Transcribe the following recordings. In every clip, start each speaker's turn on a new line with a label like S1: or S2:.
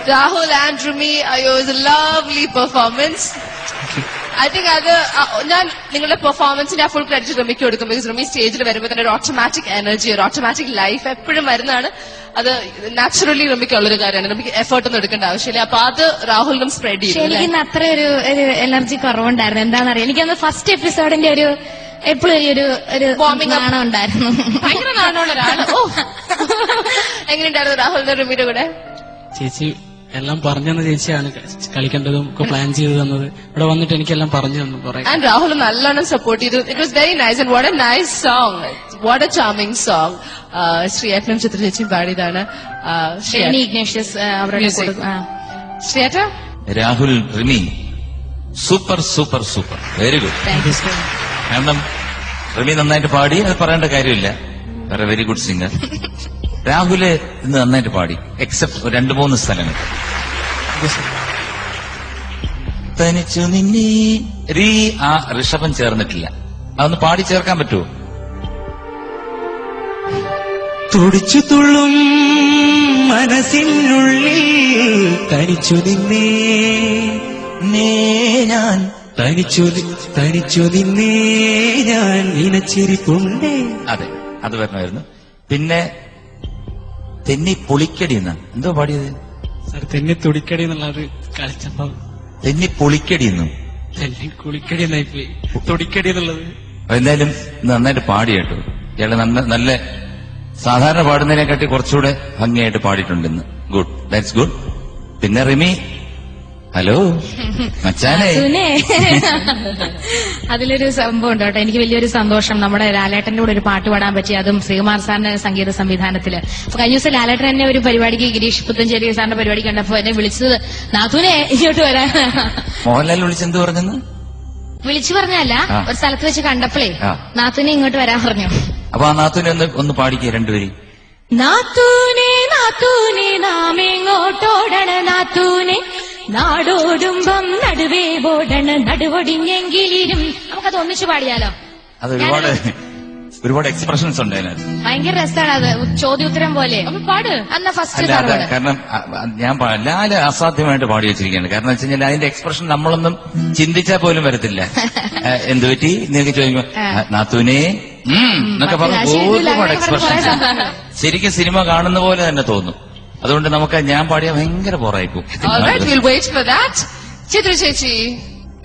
S1: Rahul and Rumi, it was a lovely performance. I think ഞാൻ നിങ്ങളുടെ പെർഫോമൻസിന് ആ full credit റമിക്ക് കൊടുക്കും. ബിക്കോസ് റമി സ്റ്റേജിൽ വരുമ്പോൾ തന്നെ ഒരു ഓട്ടോമാറ്റിക് എനർജി, ഒരു ഓട്ടോമാറ്റിക് ലൈഫ് എപ്പോഴും വരുന്നതാണ്. അത് നാച്ചുറലി റമിക്ക് ഉള്ളൊരു കാര്യമാണ്. റമിക്ക് എഫേർട്ട് ഒന്നും എടുക്കേണ്ട ആവശ്യമില്ല. അപ്പൊ അത് രാഹുലിനും സ്പ്രെഡ് ചെയ്യും.
S2: എനിക്ക് അത്ര ഒരു എനർജി കുറവുണ്ടായിരുന്നു. എന്താണെന്നറിയാം, എനിക്കന്ന് ഫസ്റ്റ് എപ്പിസോഡിന്റെ എപ്പോഴും ഒരു നാണം ഉണ്ടായിരുന്നു.
S1: ഭയങ്കര നാണമുള്ള ഒരാള്. എങ്ങനെയുണ്ടായിരുന്നു രാഹുലിന്റെ റമിയുടെ കൂടെ?
S3: ചേച്ചി എല്ലാം പറഞ്ഞു തന്ന ചേച്ചിയാണ് കളിക്കേണ്ടതും ഒക്കെ പ്ലാൻ ചെയ്ത് തന്നത്. ഇവിടെ വന്നിട്ട് എനിക്കെല്ലാം പറഞ്ഞു തന്നു കുറെ.
S1: ആൻഡ് രാഹുൽ നല്ലോണം സപ്പോർട്ട് ചെയ്തു. It was very nice and what a nice song, what a charming song. ശ്രീയേട്ടനും ചിത്ര ചേച്ചിയും പാടിയതാണ്. ശ്രീയേട്ട,
S4: Rahul, Rimi, super super super, very good. കാരണം റിമി നന്നായിട്ട് പാടി, അത് പറയേണ്ട കാര്യമില്ല. വേറെ വെരി ഗുഡ് സിംഗർ. രാഹുല് ഇന്ന് നന്നായിട്ട് പാടി, എക്സെപ്റ്റ് 2-3 സ്ഥലങ്ങൾ. തനിച്ചു നിന്നെ ആ ഋഷഭം ചേർന്നിട്ടില്ല. അതൊന്ന് പാടി ചേർക്കാൻ പറ്റുമോ?
S5: തുടിച്ചു തുള്ളും മനസ്സിനുള്ളിൽ തനിച്ചു നിന്നേ ഞാൻ, തനിച്ചു നിന്നേ ഞാൻ നിനച്ചിരിപ്പുണ്ടേ.
S4: അതെ, അത് വരണമായിരുന്നു. പിന്നെ തെന്നി പൊളിക്കടി എന്നാണ് എന്തോ പാടിയത്?
S3: സാർ തെന്നി തുടിക്കടി എന്നുള്ളത് കളിച്ചപ്പോ
S4: തെന്നി പൊളിക്കടി എന്നും
S3: തെന്നി കുളിക്കടി എന്നായി പോയി. തുടിക്കടി എന്നുള്ളത്
S4: എന്തായാലും നന്നായിട്ട് പാടി കേട്ടോ. ഇയാള് നല്ല സാധാരണ പാടുന്നതിനെക്കാട്ടി കുറച്ചുകൂടെ ഭംഗിയായിട്ട് പാടിയിട്ടുണ്ടെന്ന്. Good, that's good. പിന്നെ റിമി, ഹലോ മച്ചാനെ.
S2: അതിലൊരു സംഭവം ഉണ്ട് കേട്ടോ, എനിക്ക് വലിയൊരു സന്തോഷം. നമ്മുടെ ലാലേട്ടന്റെ കൂടെ ഒരു പാട്ട് പാടാൻ പറ്റി, അതും ശ്രീകുമാർ സാറിന്റെ സംഗീത സംവിധാനത്തില്. അപ്പൊ കഴിഞ്ഞ ദിവസം ലാലേട്ടൻ എന്നെ ഒരു പരിപാടിക്ക്, ഗിരീഷ് പുത്തഞ്ചേരി സാറിന്റെ പരിപാടി കണ്ടപ്പോ എന്നെ വിളിച്ചത്, നാത്തൂനെ ഇങ്ങോട്ട് വരാൻ.
S4: മോഹൻലാൽ വിളിച്ചെന്ത് പറഞ്ഞെന്ന്?
S2: വിളിച്ചു പറഞ്ഞല്ല, ഒരു സ്ഥലത്ത് വെച്ച് കണ്ടപ്പോഴേ നാത്തൂനെ ഇങ്ങോട്ട് വരാൻ പറഞ്ഞു.
S4: അപ്പൊ ആ നാത്തൂനെ ഒന്ന് പാടിക്കേ രണ്ടുപേരും.
S2: നാത്തൂനെ നാത്തൂനെ നാം എങ്ങോട്ടോടണ നാത്തൂനെ, നാടോടുമ്പം നടുവേ ഓടണ നടുവൊടിഞ്ഞെങ്കിലും. നമുക്കത് ഒന്നിച്ചു പാടിയാലോ?
S4: അത് ഒരുപാട് എക്സ്പ്രഷൻസ് ഉണ്ട് അതിനകത്ത്.
S2: ഭയങ്കര രസമാണ് അത്, ചോദ്യോത്തരം പോലെ. പാട് എന്നാ ഫസ്റ്റ്.
S4: കാരണം ഞാൻ ലാല് അസാധ്യമായിട്ട് പാടി വെച്ചിരിക്കുകയാണ്. കാരണം വെച്ച് കഴിഞ്ഞാൽ അതിന്റെ എക്സ്പ്രഷൻ നമ്മളൊന്നും ചിന്തിച്ചാൽ പോലും വരത്തില്ല. എന്ത് പറ്റി നിങ്ങൾക്ക് ചോദിക്കുമ്പോ നാത്തൂനെ എന്നൊക്കെ പറഞ്ഞ ഒരുപാട് എക്സ്പ്രഷൻസ്. ശരിക്കും സിനിമ കാണുന്ന പോലെ തന്നെ തോന്നും. അതുകൊണ്ട് നമുക്ക് ഞാൻ പാടിയ ഭയങ്കര ബോറായിപ്പോ.
S1: ചിത്ര ചേച്ചി,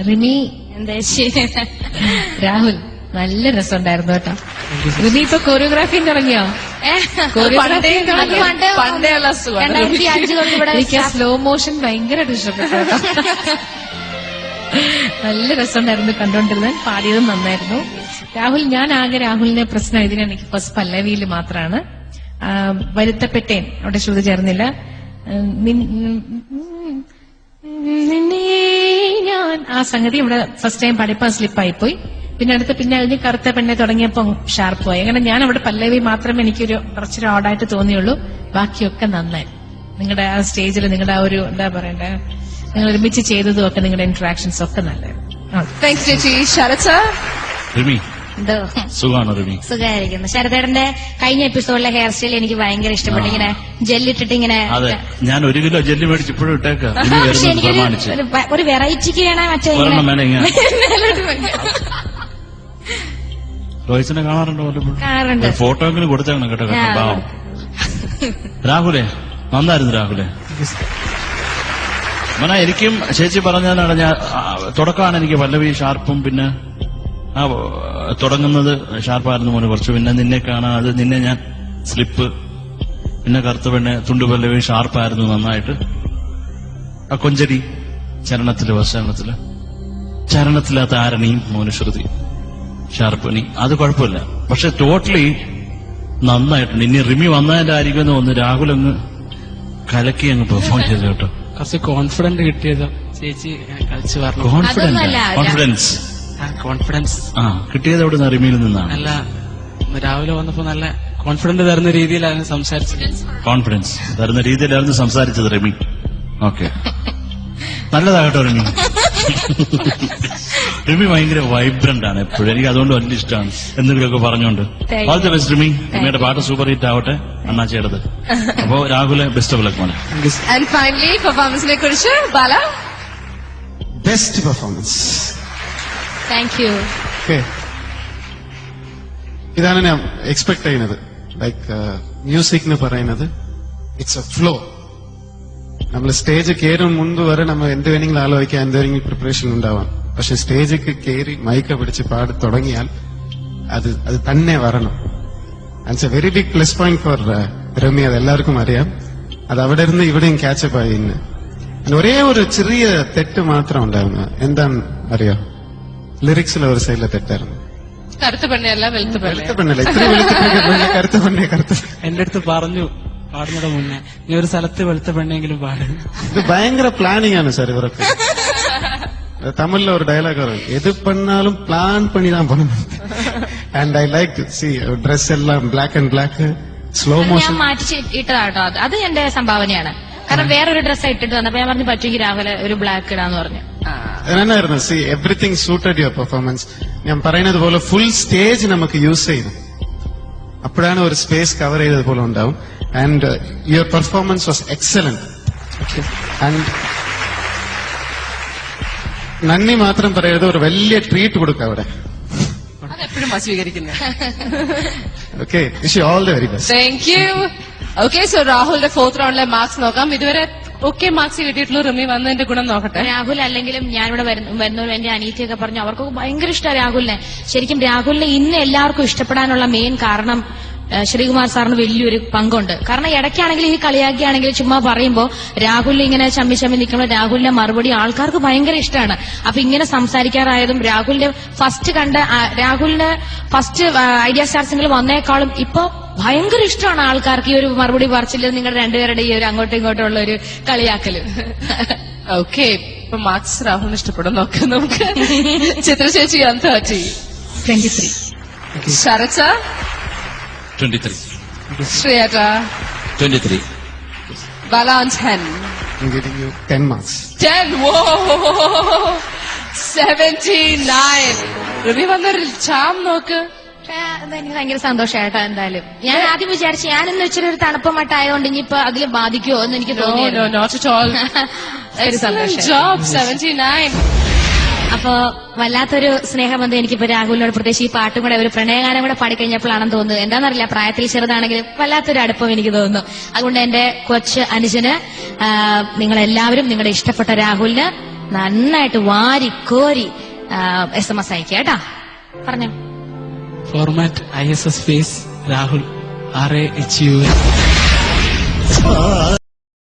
S2: റിമി, എന്താ രാഹുൽ, നല്ല രസമുണ്ടായിരുന്നു കേട്ടോ. റിമി ഇപ്പൊ കൊറിയോഗ്രാഫി തുടങ്ങിയോ?
S1: പണ്ടേയുള്ള സുഖം.
S2: 2005 സ്ലോ മോഷൻ ഭയങ്കരമായിട്ട് ഇഷ്ടപ്പെട്ടു. നല്ല രസമുണ്ടായിരുന്നു കണ്ടോണ്ടിരുന്നത്. പാടിയതും നന്നായിരുന്നു. രാഹുൽ, ഞാൻ ആകെ രാഹുലിന്റെ പ്രശ്നം ഇതിന് എനിക്ക് ഫസ്റ്റ് പല്ലവിയിൽ മാത്രമാണ്. വരുത്തപ്പെട്ടേൻ അവിടെ ശ്രുതി ചേർന്നില്ല. ഞാൻ ആ സംഗതി ഇവിടെ ഫസ്റ്റ് ടൈം പാടിയപ്പോ സ്ലിപ്പായിപ്പോയി. പിന്നെ അതിന് കറുത്ത പെണ്ണെ തുടങ്ങിയപ്പോ ഷാർപ്പായി. അങ്ങനെ ഞാൻ അവിടെ പല്ലവി മാത്രമേ എനിക്കൊരു കുറച്ചൊരു ഓടായിട്ട് തോന്നിയുള്ളൂ. ബാക്കിയൊക്കെ നന്നായി. നിങ്ങളുടെ ആ സ്റ്റേജിൽ നിങ്ങളുടെ ആ ഒരു എന്താ പറയണ്ടേ, നിങ്ങൾ ഒരുമിച്ച് ചെയ്തതും ഒക്കെ, നിങ്ങളുടെ ഇന്ററാക്ഷൻസ് ഒക്കെ നല്ലതായിരുന്നു.
S1: താങ്ക്സ് ചേച്ചി. ശരത് സാർ,
S2: എന്തോ
S4: സുഖമാണോ റിമി?
S2: സുഖമായിരിക്കുന്നു. ശരതേടന്റെ കഴിഞ്ഞ എപ്പിസോഡിലെ ഹെയർ സ്റ്റൈൽ എനിക്ക് ഭയങ്കര ഇഷ്ടപ്പെട്ടു. ഇങ്ങനെ ജെല്ലിട്ടിട്ട് ഇങ്ങനെ.
S6: അതെ, ഞാൻ 1 കിലോ ജെല്ലി മേടിച്ച് ഇപ്പോഴും ഇട്ടേക്കാം.
S2: പക്ഷെ എനിക്കൊരു ഒരു വെറൈറ്റിക്ക് വേണേ മറ്റേ
S6: റോയ്സിനെ കാണാറുണ്ടോ?
S2: കാണാറുണ്ട്.
S6: ഫോട്ടോ എങ്കിലും കൊടുത്തേക്കണം കേട്ടോ. പാവം. രാഹുലേ, നന്നായിരുന്നു രാഹുലേ. മന എനിക്കും ചേച്ചി പറഞ്ഞാലാണ് ഞാൻ തുടക്കമാണ് എനിക്ക് പല്ലവി ഷാർപ്പും പിന്നെ ആ തുടങ്ങുന്നത് ഷാർപ്പായിരുന്നു മോനെ കുറച്ച്. പിന്നെ നിന്നെ കാണാൻ അത് നിന്നെ ഞാൻ സ്ലിപ്പ്, പിന്നെ കറുത്ത പെണ്ണെ തുണ്ടുപല്ലവി ഷാർപ്പായിരുന്നു നന്നായിട്ട്. ആ കൊഞ്ചടി ചരണത്തില് ചരണത്തിലാത്ത ആരണിയും മോനുശ്രുതി ഷാർപ്പനി, അത് കുഴപ്പമില്ല. പക്ഷെ ടോട്ടലി നന്നായിട്ടുണ്ട്. ഇനി റിമി വന്നതിന്റെ ആയിരിക്കും എന്ന് തോന്നുന്നു. രാഹുൽ അങ്ങ് കലക്കി അങ്ങ് പെർഫോം ചെയ്തു കേട്ടോ.
S3: കുറച്ച് കോൺഫിഡന്റ് കിട്ടിയത് ചേച്ചി കളിച്ചു പറഞ്ഞു.
S6: കോൺഫിഡൻസ് കിട്ടിയത് എവിടെ നിന്ന്? റിമിയിൽ നിന്നാണ്.
S3: നല്ല രാവിലെ വന്നപ്പോ നല്ല കോൺഫിഡന്റ് തരുന്ന രീതിയിലാണ് സംസാരിച്ചത്.
S6: കോൺഫിഡൻസ് തരുന്ന രീതിയിലായിരുന്നു സംസാരിച്ചത് റിമി. ഓക്കെ, നല്ലതാകട്ടോ റിമി. റിമി ഭയങ്കര വൈബ്രന്റ് ആണ് എപ്പോഴും. എനിക്ക് അതുകൊണ്ട് വലിയ ഇഷ്ടമാണ് എന്തെങ്കിലുമൊക്കെ പറഞ്ഞുകൊണ്ട്.
S2: Thank
S6: all the best Rimi. റിമിയുടെ പാട്ട് സൂപ്പർ ഹിറ്റ് ആവട്ടെ അണ്ണാച്ചിയുടേത്. അപ്പോ രാഹുലെ ബെസ്റ്റ് ഓഫ് ലക്ക് മോനെ.
S1: ആൻഡ് ഫൈനലി പെർഫോമൻസിനെ കുറിച്ച് Bala.
S7: Best performance.
S2: Thank you.
S7: ഇതാണ് ഞാൻ എക്സ്പെക്ട് ചെയ്യുന്നത്. ലൈക്ക് മ്യൂസിക് എന്ന് പറയുന്നത് ഇറ്റ്സ് എ ഫ്ലോ. നമ്മൾ സ്റ്റേജ് കയറും മുൻപ് വരെ നമ്മൾ എന്ത് വേണമെങ്കിലും ആലോചിക്കാം, എന്ത് വേണമെങ്കിലും പ്രിപ്പറേഷൻ ഉണ്ടാവാം. പക്ഷെ സ്റ്റേജിൽ കയറി മൈക്ക പിടിച്ച് പാടി തുടങ്ങിയാൽ അത് തന്നെ വരണം. It's a very big plus point for Ramya. അത് എല്ലാവർക്കും അറിയാം. അത് അവിടെ ഇരുന്ന് ഇവിടെയും ക്യാച്ചപ്പ് ആയി. ഇന്ന് ഒരേ ഒരു ചെറിയ തെറ്റ് മാത്രം ഉണ്ടായിരുന്നു. എന്താന്ന് അറിയോ? ലിറിക്സിലെ ഒരു സൈഡിലെ തെറ്റായിരുന്നു.
S1: കറുത്ത പെണ്ണയല്ല വെളുത്ത
S7: വെളുത്ത പെണ്ണല്ല, ഇത്ര വെളുത്ത കറുത്ത പെണ്ണെ കറുത്ത.
S3: എന്റെ അടുത്ത് പറഞ്ഞു പാടുന്നതിന് മുന്നേ, നീ ഒരു സ്ഥലത്ത് വെളുത്ത പെണ്ണെങ്കിലും പാട്.
S7: ഇത് ഭയങ്കര പ്ലാനിങ് ആണ് സാർ ഇവരൊക്കെ. തമിഴിൽ ഒരു ഡയലോഗ് വരും, എത് பண்ணாலும் പ്ലാൻ പണിதான் பண்ணணும். And I like C dress എല്ലാം ബ്ലാക്ക് ആൻഡ് ബ്ലാക്ക് സ്ലോ
S8: ഞാൻ
S7: മോഷൻ.
S8: മാറ്റി ഇട്ടതാട്ടോ. അത് എന്റെ സംഭാവനയാണ്. കാരണം വേറൊരു ഡ്രസ്സ് ഇട്ടിട്ട് വന്നപ്പോ ഞാൻ പറഞ്ഞു പറ്റുമെങ്കിൽ രാഹുല് ഒരു ബ്ലാക്ക് ഇടാന്ന് പറഞ്ഞു.
S7: എന്നായിരുന്നു C everything suited your performance. ഞാൻ പറയുന്നത് പോലെ ഫുൾ സ്റ്റേജ് നമുക്ക് യൂസ് ചെയ്തു. അപ്പോഴാണ് ഒരു സ്പേസ് കവർ ചെയ്തതുപോലെ ഉണ്ടാവും. And your performance was excellent. And നന്ദി മാത്രം പറയരുത്, ഒരു വലിയ ട്രീറ്റ് കൊടുക്കുക അവിടെ.
S1: അതെപ്പോഴും സ്വീകരിക്കുന്നത്.
S7: Okay, wish you all the very best.
S1: Thank you. Okay, so രാഹുലിന്റെ 4th റൗണ്ടിലെ മാർക്സ് നോക്കാം. ഇതുവരെ ഓക്കെ മാർക്സ് കിട്ടിയിട്ടുള്ളൂ. റിമി വന്നതിന്റെ ഗുണം നോക്കട്ടെ.
S8: രാഹുൽ അല്ലെങ്കിലും ഞാനിവിടെ വരുന്നവരും എന്റെ അനീതിയൊക്കെ പറഞ്ഞു അവർക്കൊക്കെ ഭയങ്കര ഇഷ്ടമാണ് രാഹുലിനെ. ശരിക്കും രാഹുലിനെ ഇന്ന് എല്ലാവർക്കും ഇഷ്ടപ്പെടാനുള്ള മെയിൻ കാരണം ശ്രീകുമാർ സാറിന് വലിയൊരു പങ്കുണ്ട്. കാരണം ഇടയ്ക്കാണെങ്കിൽ ഈ കളിയാക്കിയാണെങ്കിൽ ചുമ്മാ പറയുമ്പോ രാഹുലിനെ ഇങ്ങനെ ചമ്മി നിൽക്കുമ്പോൾ രാഹുലിന്റെ മറുപടി ആൾക്കാർക്ക് ഭയങ്കര ഇഷ്ടമാണ്. അപ്പൊ ഇങ്ങനെ സംസാരിക്കാറായതും രാഹുലിന്റെ ഫസ്റ്റ് ഐഡിയ സ്റ്റാർസിംഗിൽ വന്നേക്കാളും ഇപ്പൊ ഭയങ്കര ഇഷ്ടമാണ് ആൾക്കാർക്ക് ഈ ഒരു മറുപടി പറച്ചില്ല. നിങ്ങളുടെ രണ്ടുപേരുടെ ഈ ഒരു അങ്ങോട്ടും ഇങ്ങോട്ടും ഉള്ള ഒരു കളിയാക്കല്.
S1: ഓക്കെ, ഇപ്പൊ മാർക്സ് രാഹുലിന് ഇഷ്ടപ്പെടും നോക്കാം നമുക്ക്. ചിത്ര ചേച്ചി 30,
S2: 23,
S1: ശരത് സാർ
S4: 23,
S1: ശ്രീയേട്ട
S4: 23,
S1: Bala 10,
S7: I'm giving you 10 marks.
S1: 10, whoa, 79. Rimi വന്നൊരു ചാം നോക്ക്.
S8: എനിക്ക് ഭയങ്കര സന്തോഷമായിട്ടോ. എന്തായാലും ഞാൻ ആദ്യം വിചാരിച്ചു ഞാനിന്ന് ഇച്ചിരി ഒരു തണുപ്പ് മട്ടായതുകൊണ്ട് ഇനിയിപ്പോ അതിൽ ബാധിക്കുമോ എന്ന് എനിക്ക് തോന്നിയിരുന്നു.
S1: Not at all. Excellent job, 79.
S8: അപ്പൊ വല്ലാത്തൊരു സ്നേഹബന്ധം എനിക്കിപ്പോ രാഹുലിനോട്, പ്രത്യേകിച്ച് ഈ പാട്ടും കൂടെ ഒരു പ്രണയഗാനം കൂടെ പാടിക്കഴിഞ്ഞപ്പോഴാണെന്ന് തോന്നുന്നത്. എന്താണെന്നറിയില്ല, പ്രായത്തിൽ ചെറുതാണെങ്കിലും വല്ലാത്തൊരു അടുപ്പം എനിക്ക് തോന്നുന്നു. അതുകൊണ്ട് എന്റെ കൊച്ച് അനുജന് നിങ്ങളെല്ലാവരും നിങ്ങളുടെ ഇഷ്ടപ്പെട്ട രാഹുലിന് നന്നായിട്ട് വാരിക്കോരി SMS അയക്കുക കേട്ടാ. പറഞ്ഞോ.
S3: Format ISS space Rahul RAHUL